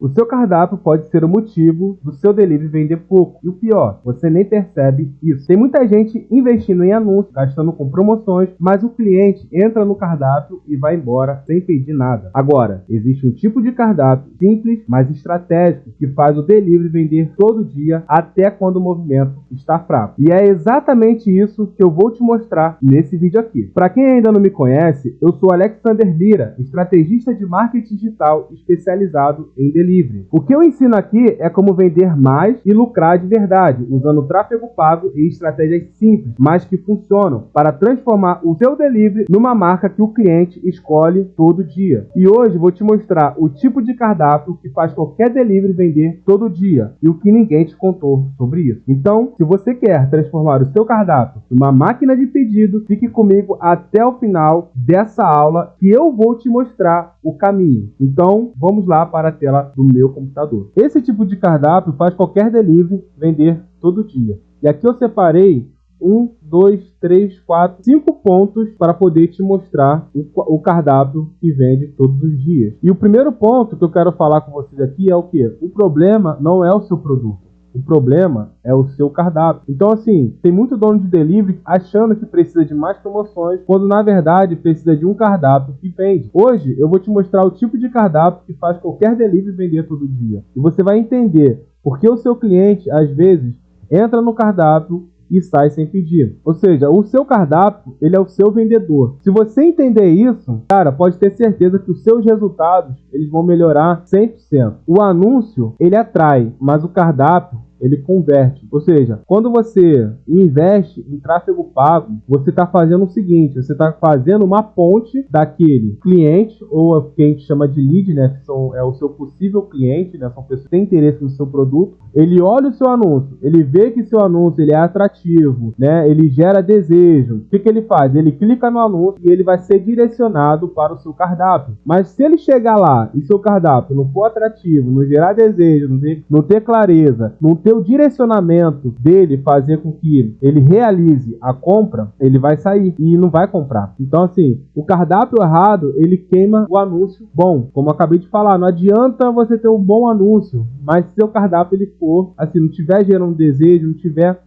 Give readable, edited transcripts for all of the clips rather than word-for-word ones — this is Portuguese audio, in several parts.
O seu cardápio pode ser o motivo do seu delivery vender pouco. E o pior, você nem percebe isso. Tem muita gente investindo em anúncios, gastando com promoções, mas o cliente entra no cardápio e vai embora sem pedir nada. Agora, existe um tipo de cardápio simples, mas estratégico, que faz o delivery vender todo dia, até quando o movimento está fraco. E é exatamente isso que eu vou te mostrar nesse vídeo aqui. Para quem ainda não me conhece, eu sou Alexander Lira, estrategista de marketing digital especializado em delivery. O que eu ensino aqui é como vender mais e lucrar de verdade, usando tráfego pago e estratégias simples, mas que funcionam para transformar o seu delivery numa marca que o cliente escolhe todo dia. E hoje vou te mostrar o tipo de cardápio que faz qualquer delivery vender todo dia e o que ninguém te contou sobre isso. Então, se você quer transformar o seu cardápio numa máquina de pedido, fique comigo até o final dessa aula que eu vou te mostrar o caminho. Então, vamos lá para a tela do meu computador. Esse tipo de cardápio faz qualquer delivery vender todo dia. E aqui eu separei 1, 2, 3, 4, 5 pontos para poder te mostrar o cardápio que vende todos os dias. E o primeiro ponto que eu quero falar com vocês aqui é o que? O problema não é o seu produto. O problema é o seu cardápio. Então, assim, tem muito dono de delivery achando que precisa de mais promoções, quando na verdade precisa de um cardápio que vende. Hoje eu vou te mostrar o tipo de cardápio que faz qualquer delivery vender todo dia. E você vai entender porque o seu cliente, às vezes, entra no cardápio e sai sem pedir. Ou seja, o seu cardápio, ele é o seu vendedor. Se você entender isso, cara, pode ter certeza que os seus resultados, eles vão melhorar 100%. O anúncio, ele atrai, mas o cardápio, ele converte. Ou seja, quando você investe em tráfego pago, você está fazendo o seguinte, você está fazendo uma ponte daquele cliente, ou o que a gente chama de lead, né, que é o seu possível cliente, né, são pessoas que têm interesse no seu produto. Ele olha o seu anúncio, ele vê que seu anúncio ele é atrativo, né, ele gera desejo. O que ele faz? Ele clica no anúncio e ele vai ser direcionado para o seu cardápio. Mas se ele chegar lá e seu cardápio não for atrativo, não gerar desejo, não ter clareza, não ter o direcionamento dele fazer com que ele realize a compra, ele vai sair e não vai comprar. Então, assim, o cardápio errado, ele queima o anúncio bom. Como eu acabei de falar, não adianta você ter um bom anúncio, mas se seu cardápio ele for, assim, não tiver gerando desejo, não tiver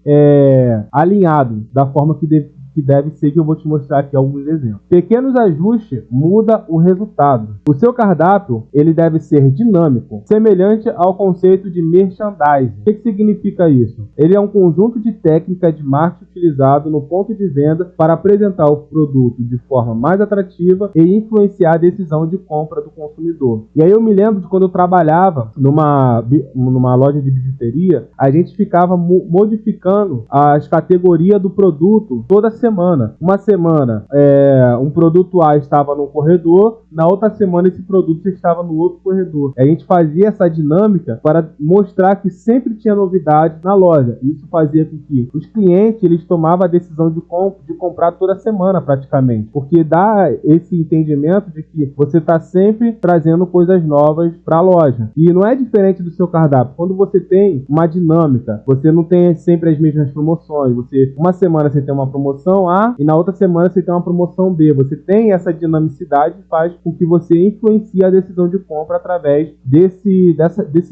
alinhado da forma que deve ser, que eu vou te mostrar aqui alguns exemplos. Pequenos ajustes muda o resultado. O seu cardápio, ele deve ser dinâmico, semelhante ao conceito de merchandising. O que significa isso? Ele é um conjunto de técnicas de marketing utilizado no ponto de venda para apresentar o produto de forma mais atrativa e influenciar a decisão de compra do consumidor. E aí eu me lembro de quando eu trabalhava numa loja de bijuteria, a gente ficava modificando as categorias do produto toda semana. Uma semana um produto A estava no corredor, na outra semana esse produto estava no outro corredor. A gente fazia essa dinâmica para mostrar que sempre tinha novidade na loja. Isso fazia com que os clientes eles tomavam a decisão de comprar toda semana praticamente, porque dá esse entendimento de que você está sempre trazendo coisas novas para a loja. E não é diferente do seu cardápio. Quando você tem uma dinâmica, você não tem sempre as mesmas promoções. Uma semana você tem uma promoção A e na outra semana você tem uma promoção B. Você tem essa dinamicidade que faz com que você influencie a decisão de compra através desse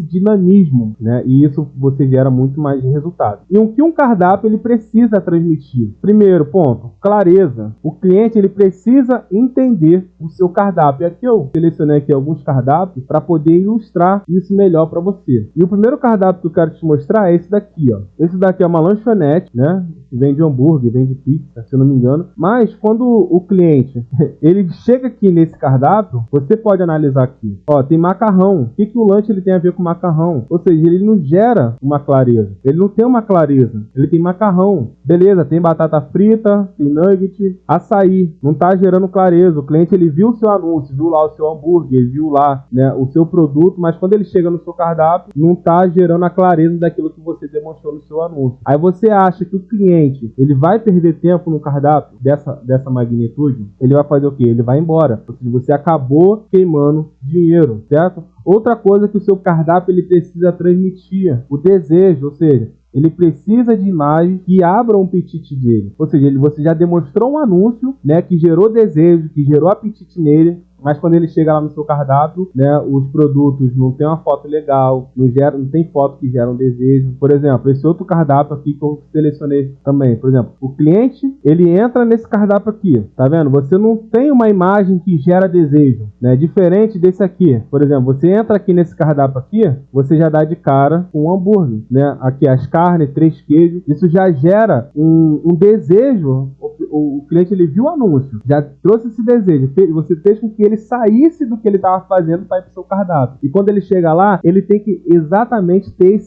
dinamismo, né? E isso você gera muito mais resultado. E o que um cardápio ele precisa transmitir? Primeiro ponto, clareza. O cliente ele precisa entender o seu cardápio. E aqui eu selecionei aqui alguns cardápios para poder ilustrar isso melhor para você. E o primeiro cardápio que eu quero te mostrar é esse daqui, ó. Esse daqui é uma lanchonete, né? Vende hambúrguer, vende pizza, se eu não me engano. Mas quando o cliente ele chega aqui nesse cardápio, você pode analisar aqui. Ó, tem macarrão. O que o lanche ele tem a ver com macarrão? Ou seja, ele não gera uma clareza. Ele não tem uma clareza. Ele tem macarrão. Beleza, tem batata frita, tem nugget, açaí. Não tá gerando clareza. O cliente ele viu o seu anúncio, viu lá o seu hambúrguer, viu lá, né, o seu produto, mas quando ele chega no seu cardápio, não tá gerando a clareza daquilo que você demonstrou no seu anúncio. Aí você acha que o cliente ele vai perder tempo no cardápio dessa magnitude? Ele vai fazer o quê? Ele vai embora. Ou seja, você acabou queimando dinheiro, certo? Outra coisa que o seu cardápio ele precisa transmitir, o desejo, ou seja, ele precisa de imagens que abram o apetite dele. Ou seja, você já demonstrou um anúncio, né, que gerou desejo, que gerou apetite nele. mas quando ele chega lá no seu cardápio, né, os produtos não tem uma foto legal, não tem foto que gera um desejo. Por exemplo, esse outro cardápio aqui que eu selecionei também, por exemplo, o cliente, ele entra nesse cardápio aqui, tá vendo? Você não tem uma imagem que gera desejo, né? Diferente desse aqui. Por exemplo, você entra aqui nesse cardápio aqui, você já dá de cara com um hambúrguer, né? Aqui as carnes, 3 queijos, isso já gera um desejo. O cliente, ele viu o anúncio, já trouxe esse desejo, você fez com que ele saísse do que ele estava fazendo para ir para o seu cardápio. E quando ele chega lá, ele tem que exatamente ter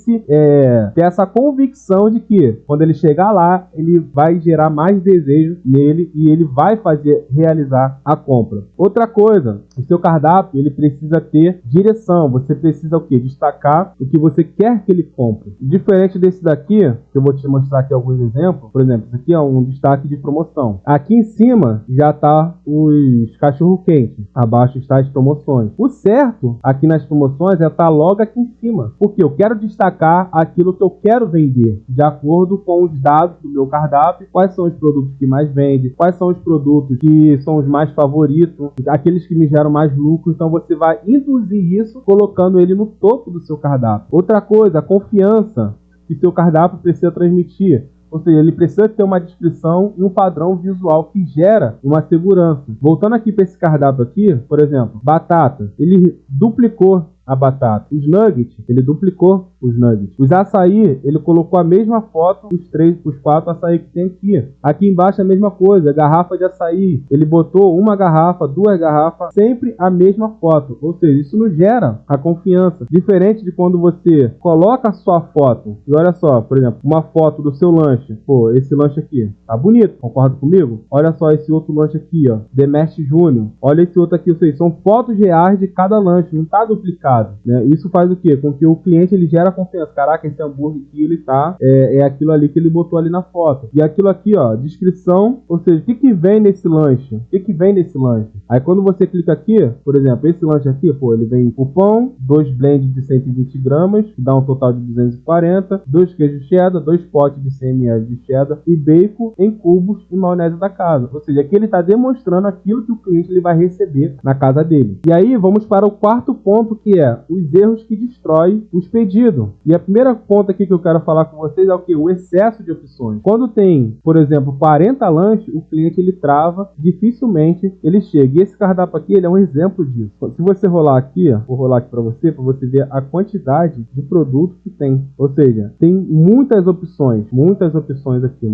essa convicção de que quando ele chegar lá, ele vai gerar mais desejo nele e ele vai realizar a compra. Outra coisa, o seu cardápio, ele precisa ter direção. Você precisa o quê? Destacar o que você quer que ele compre. Diferente desse daqui, que eu vou te mostrar aqui alguns exemplos. Por exemplo, esse aqui é um destaque de promoção. Aqui em cima já está os cachorro-quente, abaixo está as promoções. O certo aqui nas promoções é estar logo aqui em cima, porque eu quero destacar aquilo que eu quero vender, de acordo com os dados do meu cardápio, quais são os produtos que mais vendem, quais são os produtos que são os mais favoritos, aqueles que me geram mais lucro. Então você vai induzir isso colocando ele no topo do seu cardápio. Outra coisa, a confiança que seu cardápio precisa transmitir. Ou seja, ele precisa ter uma descrição e um padrão visual que gera uma segurança. Voltando aqui para esse cardápio aqui, por exemplo, batata. Ele duplicou a batata. Os nuggets, ele duplicou os nuggets. Os açaí, ele colocou a mesma foto, os 4 açaí que tem aqui. Aqui embaixo a mesma coisa, garrafa de açaí. Ele botou uma garrafa, 2 garrafas, sempre a mesma foto. Ou seja, isso nos gera a confiança. Diferente de quando você coloca a sua foto, e olha só, por exemplo, uma foto do seu lanche. Pô, esse lanche aqui, tá bonito, concorda comigo? Olha só esse outro lanche aqui, ó, Demestre Júnior. Olha esse outro aqui, ou seja, são fotos reais de cada lanche, não tá duplicado. Né? Isso faz o quê? Com que o cliente, ele gera confiança. Caraca, esse hambúrguer aqui, ele tá, é aquilo ali que ele botou ali na foto. E aquilo aqui, ó, descrição, ou seja, o que vem nesse lanche? O que vem nesse lanche? Aí quando você clica aqui, por exemplo, esse lanche aqui, pô, ele vem o pão, 2 blends de 120 gramas, que dá um total de 240, 2 queijos cheddar, 2 potes de 100 ml de cheddar e bacon em cubos e maionese da casa. Ou seja, aqui ele está demonstrando aquilo que o cliente ele vai receber na casa dele. E aí vamos para o quarto ponto, que é os erros que destroem os pedidos. E a primeira ponto aqui que eu quero falar com vocês é o que? O excesso de opções. Quando tem, por exemplo, 40 lanches, o cliente ele trava, dificilmente ele chega. E esse cardápio aqui, ele é um exemplo disso. Se você rolar aqui, ó, vou rolar aqui para você ver a quantidade de produtos que tem. Ou seja, tem muitas opções aqui,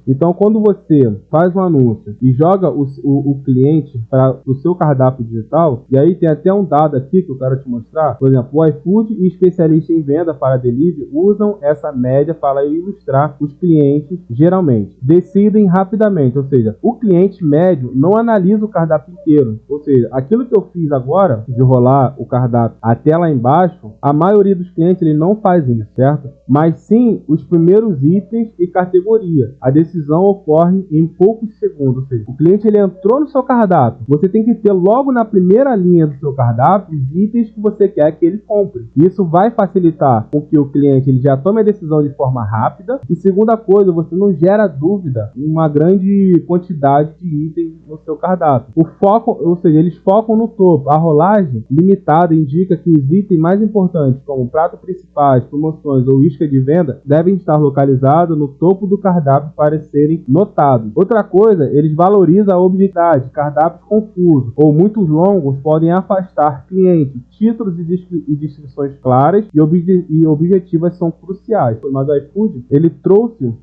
Então, quando você faz um anúncio e joga o cliente para o seu cardápio digital, e aí tem até um dado aqui que eu quero te mostrar. Por exemplo, o iFood e especialistas em venda para delivery usam essa média para ilustrar os clientes, geralmente decidem rapidamente, ou seja, o cliente médio não analisa o cardápio inteiro, ou seja, aquilo que eu fiz agora, de rolar o cardápio até lá embaixo, a maioria dos clientes ele não faz isso, certo? Mas sim os primeiros itens e categoria. A decisão ocorre em poucos segundos, ou seja, o cliente ele entrou no seu cardápio, você tem que ter logo na primeira linha do seu cardápio os itens que você quer que ele compre. Isso vai facilitar com que o cliente ele já tome a decisão de forma rápida. E segunda coisa, você não gera dúvida em uma grande quantidade de itens no seu cardápio. O foco, ou seja, eles focam no topo. A rolagem limitada indica que os itens mais importantes, como prato principais, promoções ou isca de venda, devem estar localizados no topo do cardápio para serem notados. Outra coisa, eles valorizam a objetividade. Cardápios confusos ou muito longos podem afastar clientes. Títulos e descrições claras e objetivas são cruciais. Mas o iFood, ele trouxe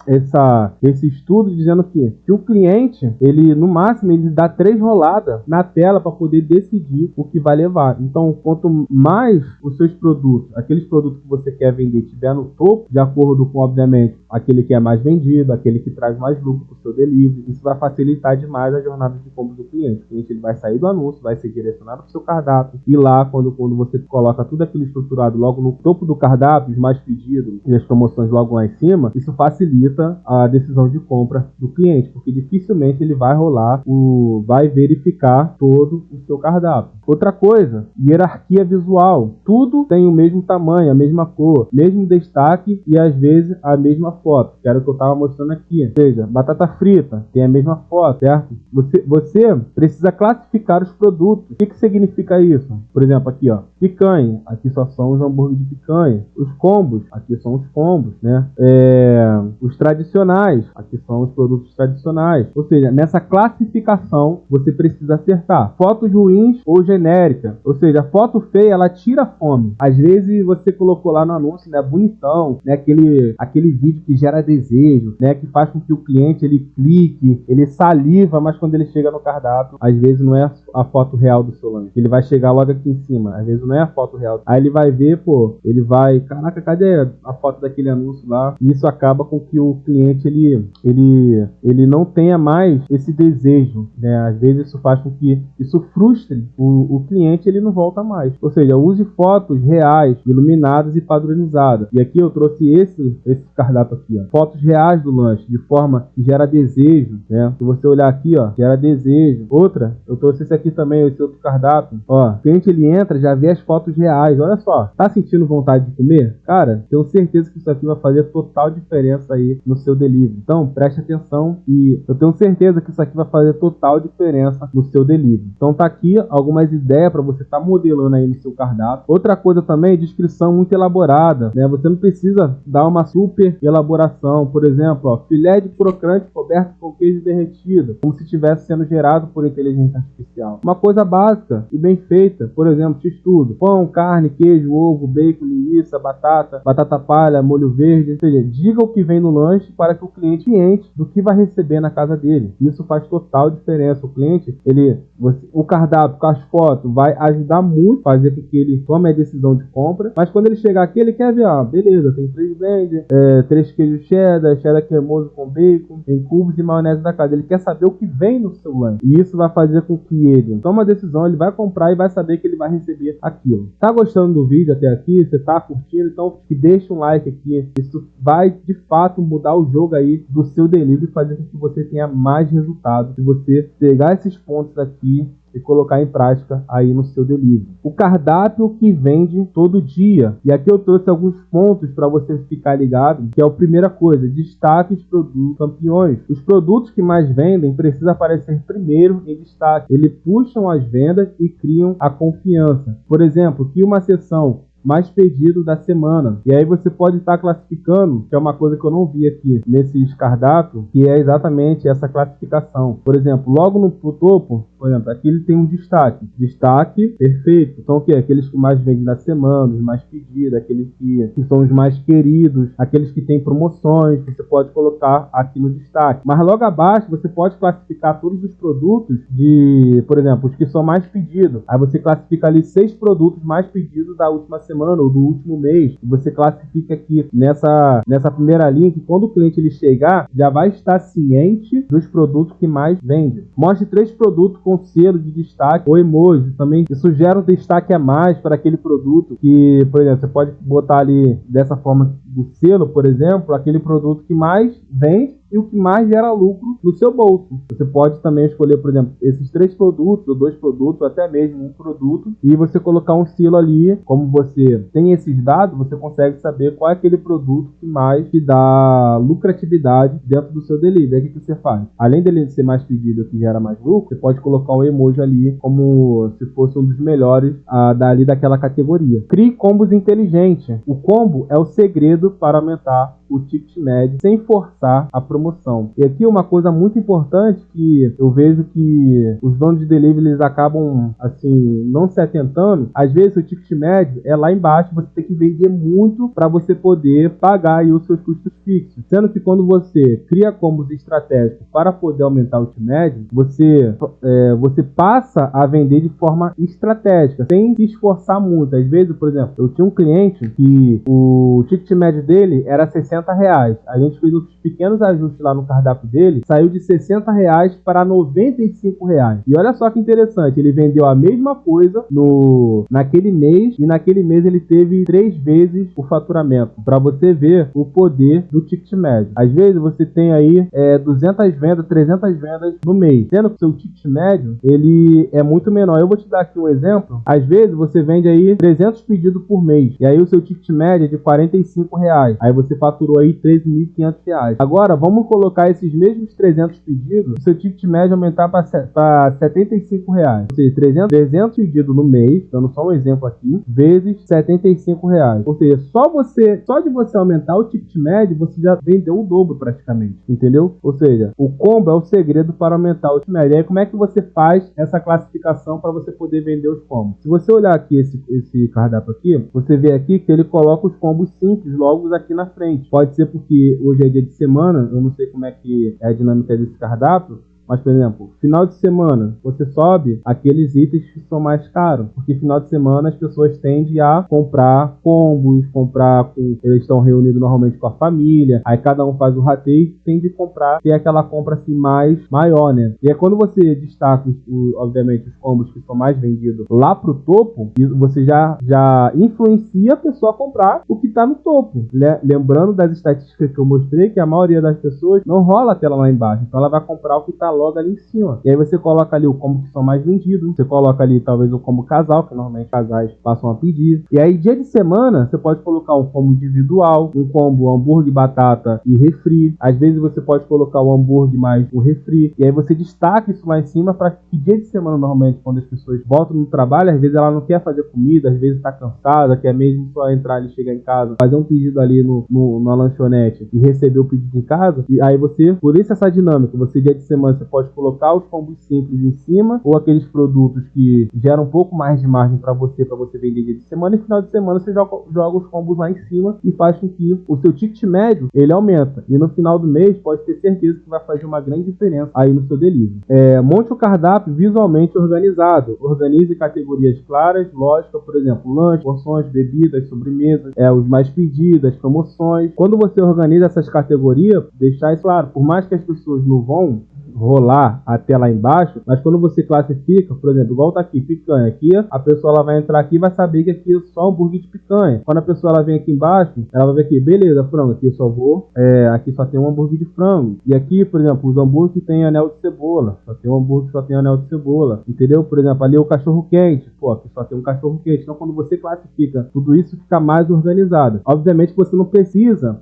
esse estudo dizendo que o cliente, ele no máximo, ele dá 3 roladas na tela para poder decidir o que vai levar. Então, quanto mais os seus produtos, aqueles produtos que você quer vender, tiver no topo, de acordo com, obviamente, aquele que é mais vendido, aquele que traz mais lucro para o seu delivery, isso vai facilitar demais a jornada de compra do cliente. O cliente ele vai sair do anúncio, vai ser direcionado para o seu cardápio, e lá, quando você você coloca tudo aquilo estruturado logo no topo do cardápio, os mais pedidos e as promoções logo lá em cima, isso facilita a decisão de compra do cliente, porque dificilmente ele vai vai verificar todo o seu cardápio. Outra coisa, hierarquia visual. Tudo tem o mesmo tamanho, a mesma cor, mesmo destaque e às vezes a mesma foto, que era o que eu estava mostrando aqui. Ou seja, batata frita tem a mesma foto, certo? Você precisa classificar os produtos. O que significa isso? Por exemplo, aqui, ó, picanha. Aqui só são os hambúrgueres de picanha. Os combos. Aqui são os combos, né? Os tradicionais. Aqui são os produtos tradicionais. Ou seja, nessa classificação você precisa acertar. Fotos ruins ou genérica. Ou seja, a foto feia, ela tira a fome. Às vezes você colocou lá no anúncio, né, bonitão, né, aquele vídeo que gera desejo, né, que faz com que o cliente ele clique, ele saliva, mas quando ele chega no cardápio, às vezes não é a foto real do seu lanche. Ele vai chegar logo aqui em cima, às vezes não é a foto real. Aí ele vai ver, ele vai, caraca, cadê a foto daquele anúncio lá? E isso acaba com que o cliente ele não tenha mais esse desejo, né? Às vezes isso faz com que isso frustre o cliente, ele não volta mais. Ou seja, use fotos reais, iluminadas e padronizadas. E aqui eu trouxe esse cardápio aqui, ó. Fotos reais do lanche, de forma que gera desejo, né? Se você olhar aqui, ó, gera desejo. Outra, eu trouxe esse aqui também, esse outro cardápio. Ó, o cliente ele entra, já vê as fotos reais. Olha só, tá sentindo vontade de comer? Cara, tenho certeza que isso aqui vai fazer total diferença aí no seu delivery. Então, preste atenção e eu tenho certeza que isso aqui vai fazer total diferença no seu delivery. Então tá aqui algumas ideias para você estar modelando aí no seu cardápio. Outra coisa também, descrição muito elaborada, né? Você não precisa dar uma super elaboração. Por exemplo, ó, filé de crocante coberto com queijo derretido, como se estivesse sendo gerado por inteligência artificial. Uma coisa básica e bem feita, por exemplo, x-tudo: pão, carne, queijo, ovo, bacon, linguiça, batata palha, molho verde. Ou seja, diga o que vem no lanche para que o cliente ciente do que vai receber na casa dele. Isso faz total diferença. O cliente, o cardápio com as fotos vai ajudar muito a fazer com que ele tome a decisão de compra, mas quando ele chegar aqui, ele quer ver, beleza, tem 3 blend, 3 queijos cheddar cremoso com bacon, tem cubos e maionese da casa. Ele quer saber o que vem no seu lanche. E isso vai fazer com que ele tome uma decisão, ele vai comprar e vai saber que ele vai receber aquilo. Tá gostando do vídeo até aqui? Você tá curtindo? Então deixa um like aqui. Isso vai de fato mudar o jogo aí do seu delivery e fazer com que você tenha mais resultado. Se você pegar esses pontos aqui e colocar em prática aí no seu delivery. O cardápio que vende todo dia. E aqui eu trouxe alguns pontos para você ficar ligado, que é a primeira coisa: destaque os produtos campeões. Os produtos que mais vendem precisam aparecer primeiro em destaque. Eles puxam as vendas e criam a confiança. Por exemplo, aqui uma seção mais pedido da semana. E aí você pode estar classificando, que é uma coisa que eu não vi aqui nesses cardápios, que é exatamente essa classificação. Por exemplo, logo no topo, por exemplo, aqui ele tem um destaque. Destaque perfeito. Então o que? Aqueles que mais vendem da semana, os mais pedidos, aqueles que são os mais queridos, aqueles que têm promoções, você pode colocar aqui no destaque. Mas logo abaixo você pode classificar todos os produtos por exemplo, os que são mais pedidos. Aí você classifica ali 6 produtos mais pedidos da última semana ou do último mês. E você classifica aqui nessa primeira linha, que quando o cliente ele chegar, já vai estar ciente dos produtos que mais vende. Mostre 3 produtos com selo de destaque ou emoji também. Isso gera um destaque a mais para aquele produto que, por exemplo, você pode botar ali dessa forma do selo, por exemplo, aquele produto que mais vende e o que mais gera lucro no seu bolso. Você pode também escolher, por exemplo, esses 3 produtos, ou 2 produtos, ou até mesmo um produto, e você colocar um selo ali. Como você tem esses dados, você consegue saber qual é aquele produto que mais te dá lucratividade dentro do seu delivery. Aí o que você faz? Além dele ser mais pedido, que gera mais lucro, você pode colocar um emoji ali como se fosse um dos melhores dali daquela categoria. Crie combos inteligentes. O combo é o segredo para aumentar o ticket médio sem forçar a promoção. E aqui uma coisa muito importante que eu vejo que os donos de delivery eles acabam assim não se atentando. Às vezes o ticket médio é lá embaixo, você tem que vender muito para você poder pagar aí os seus custos fixos. Sendo que quando você cria combos estratégicos para poder aumentar o ticket médio, você passa a vender de forma estratégica, sem se esforçar muito. Às vezes, por exemplo, eu tinha um cliente que o ticket médio médio dele era R$60. A gente fez uns pequenos ajustes lá no cardápio dele, saiu de R$60 para R$95. E olha só que interessante, ele vendeu a mesma coisa naquele mês, e naquele mês ele teve 3 vezes o faturamento, para você ver o poder do ticket médio. Às vezes você tem aí 200 vendas, 300 vendas no mês, sendo que o seu ticket médio ele é muito menor. Eu vou te dar aqui um exemplo. Às vezes você vende aí 300 pedidos por mês, e aí o seu ticket médio é de R$45. Aí você faturou aí R$13.500. Agora vamos colocar esses mesmos 300 pedidos, o seu ticket médio aumentar para R$75. Ou seja, 300 pedidos no mês, dando só um exemplo aqui, vezes R$75. Ou seja, só de você aumentar o ticket médio, você já vendeu o dobro praticamente, entendeu? Ou seja, o combo é o segredo para aumentar o ticket médio. E aí como é que você faz essa classificação para você poder vender os combos? Se você olhar aqui esse cardápio aqui, você vê aqui que ele coloca os combos simples logo aqui na frente. Pode ser porque hoje é dia de semana, eu não sei como é que é a dinâmica desse cardápio, mas, por exemplo, final de semana, você sobe aqueles itens que são mais caros, porque final de semana as pessoas tendem a comprar combos, eles estão reunidos normalmente com a família, aí cada um faz o rateio e tende a comprar, ter aquela compra assim maior, né? E é quando você destaca, obviamente, os combos que são mais vendidos lá pro topo, você já influencia a pessoa a comprar o que tá no topo. Lembrando das estatísticas que eu mostrei, que a maioria das pessoas não rola a tela lá embaixo, então ela vai comprar o que tá logo ali em cima. E aí você coloca ali o combo que são mais vendidos. Você coloca ali talvez o combo casal, que normalmente casais passam a pedir. E aí dia de semana você pode colocar um combo individual, um combo hambúrguer, batata e refri. Às vezes você pode colocar o hambúrguer mais o refri. E aí você destaca isso lá em cima para que dia de semana normalmente quando as pessoas voltam no trabalho, às vezes ela não quer fazer comida, às vezes está cansada, quer mesmo só entrar e chegar em casa, fazer um pedido ali na lanchonete e receber o pedido em casa. E aí você, por isso essa dinâmica, você dia de semana você pode colocar os combos simples em cima, ou aqueles produtos que geram um pouco mais de margem para você vender dia de semana, e final de semana você joga os combos lá em cima e faz com que o seu ticket médio ele aumenta, e no final do mês pode ter certeza que vai fazer uma grande diferença aí no seu delivery. Monte o cardápio visualmente organizado, organize categorias claras, lógica, por exemplo, lanche, porções, bebidas, sobremesas, os mais pedidos, promoções. Quando você organiza essas categorias, deixar isso claro, por mais que as pessoas não vão rolar até lá embaixo, mas quando você classifica, por exemplo, igual tá aqui, picanha, aqui a pessoa ela vai entrar aqui e vai saber que aqui é só hambúrguer de picanha. Quando a pessoa ela vem aqui embaixo, ela vai ver aqui, beleza, frango, aqui eu só vou, aqui só tem um hambúrguer de frango. E aqui, por exemplo, os hambúrguer que tem anel de cebola, só tem um hambúrguer que só tem anel de cebola, entendeu? Por exemplo, ali o cachorro quente, aqui só tem um cachorro quente. Então quando você classifica tudo isso, fica mais organizado. Obviamente que você não precisa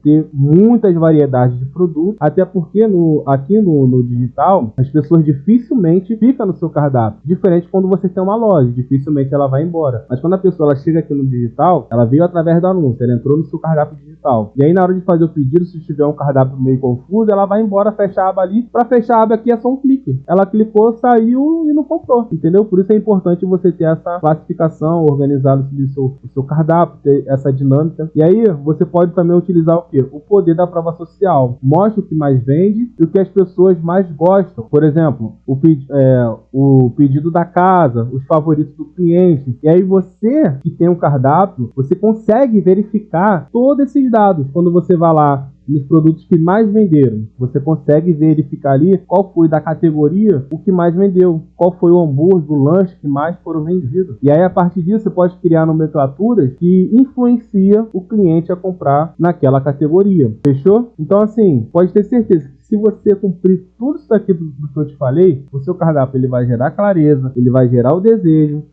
ter muitas variedades de produtos, até porque aqui no digital, as pessoas dificilmente ficam no seu cardápio. Diferente quando você tem uma loja, dificilmente ela vai embora. Mas quando a pessoa ela chega aqui no digital, ela veio através do anúncio, ela entrou no seu cardápio digital. E aí na hora de fazer o pedido, se tiver um cardápio meio confuso, ela vai embora, fecha a aba ali. Para fechar a aba aqui é só um clique. Ela clicou, saiu e não comprou, entendeu? Por isso é importante você ter essa classificação, organizar o seu cardápio, ter essa dinâmica. E aí você pode também utilizar o quê? O poder da prova social. Mostra o que mais vende e o que as pessoas mais gostam. Por exemplo, o pedido da casa, os favoritos do cliente. E aí você que tem um cardápio, você consegue verificar todos esses dados. Quando você vai lá nos produtos que mais venderam, você consegue verificar ali qual foi da categoria o que mais vendeu, qual foi o hambúrguer, o lanche que mais foram vendidos. E aí a partir disso você pode criar nomenclaturas que influencia o cliente a comprar naquela categoria. Fechou? Então assim, pode ter certeza que se você cumprir tudo isso aqui do que eu te falei, o seu cardápio ele vai gerar clareza, ele vai gerar o desejo,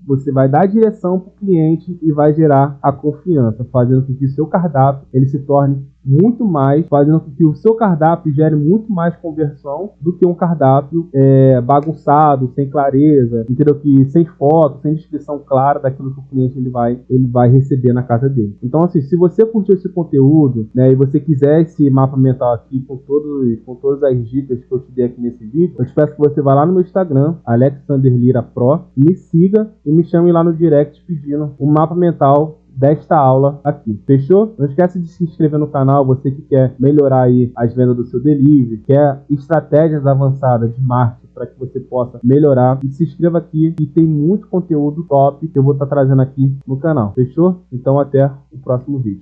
você vai dar a direção para o cliente e vai gerar a confiança, fazendo com que o seu cardápio ele se torne muito mais, fazendo com que o seu cardápio gere muito mais conversão do que um cardápio bagunçado, sem clareza, entendeu? Que sem foto, sem descrição clara daquilo que o cliente ele vai receber na casa dele. Então assim, se você curtiu esse conteúdo, né, e você quiser esse mapa mental aqui com todas as dicas que eu te dei aqui nesse vídeo, eu te peço que você vá lá no meu Instagram, Alexander Lira Pro, me siga e me chame lá no direct pedindo um mapa mental desta aula aqui, fechou? Não esquece de se inscrever no canal, você que quer melhorar aí as vendas do seu delivery, quer estratégias avançadas de marketing para que você possa melhorar, e se inscreva aqui e tem muito conteúdo top que eu vou estar trazendo aqui no canal, fechou? Então até o próximo vídeo.